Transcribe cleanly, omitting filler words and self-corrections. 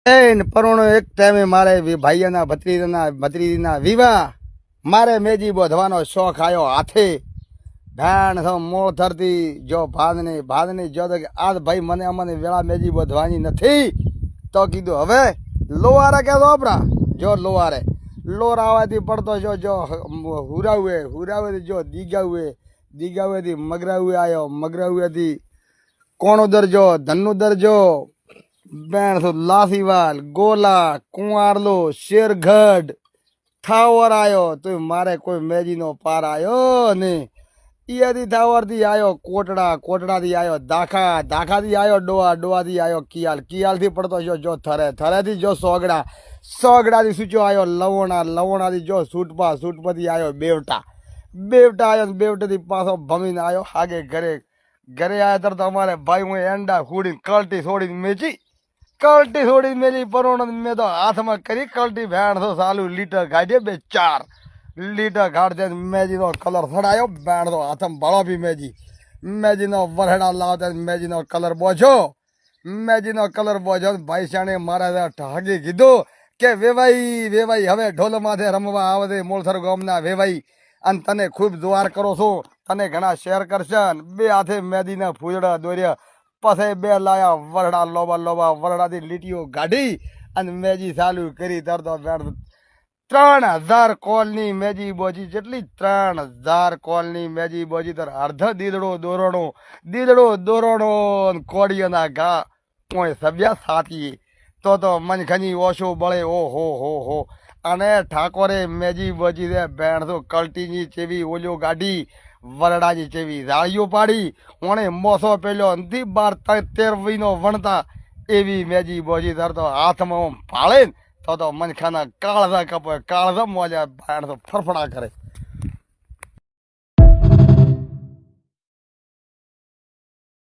ને પરોણો એક ટાઈમે મારે ભાઈઓના ભત્રીજીના વિવાહ મારે મેજી બોધવાનો શોખ આવ્યો હાથે ભેણ મોથરથી જો ભાદની જો કે આજ ભાઈ મને અમને વેળા મેજી બોધવાની નથી તો કીધું હવે લોવારે કે આપણા જો લોવારે લોર આવવાથી પડતો જો હુરાવે જો દીગાવેથી મગરાવે આવ્યો મગરાવેથી કોણોદર જો ધનુદર જો બેણ લાસીવાલ ગોલા કુંવારલો શેરગઢ થાવર આવ્યો તો મારે કોઈ મેજીનો પાર આવ્યો ને ઈયાથી થાવરથી આવ્યો કોટડાથી આવ્યો દાખાથી આવ્યો ડોવાથી આવ્યો કિયાલથી પડતો જો થરેથી જો સોગડાથી સૂચો આવ્યો લવણાથી જો સૂટપાથી આવ્યો બેવટા આવ્યો બેવટાથી પાછો ભમીને આવ્યો હાગે ઘરે આવ્યા ત્યારે તો અમારે ભાઈ હું એંડા ફૂડીને કલટી છોડીને મેલી પરોણ મેં તો હાથમાં કરી કલટી ભેણ તો સાલું લીટર કાઢીએ 4 લીટર કાઢે મેજીનો કલર થડાયો ભેણ તો હાથમાં ભળો બી મેજીનો વરડા લાવતા મેજીનો કલર બોજો ભાઈ શાણે મારા ઠાગી કીધું કે વેવાઈ હવે ઢોલ માથે રમવા આવે મોલસર ગામના વેવાઈ અને તને ખૂબ દ્વાર કરો છો તને ઘણા શેર કરશે બે હાથે મેદીના ફૂલડા દોર્યા પછી બે લાયા વરડા લોબા વરડાથી લીટીઓ કાઢી અને મેજી ચાલુ કરી તરતો 3000 કોલની મેજી બોજી જેટલી 3000 કોલની મેજી બોજી તર અર્ધ દીદડો દોરણો કોડીઓના ઘા કોઈ સભ્યા સાથી તો મનખની ઓછો બળે હો અને ઠાકોરે મેજી બોજી દે ભેણ તો કલટીની ચેવી ઓલ્યો ગાડી વરડાની ચેવી રાળીઓ પાડી ઓણે મોસો પેલો અંતિ 12-13 વણતા એવી મેજી બોજી ધરતો હાથમાં ભાળે તો મનખાના કાળજા કપે કાળજા મોજા ભેણ તો ફરફડા કરે.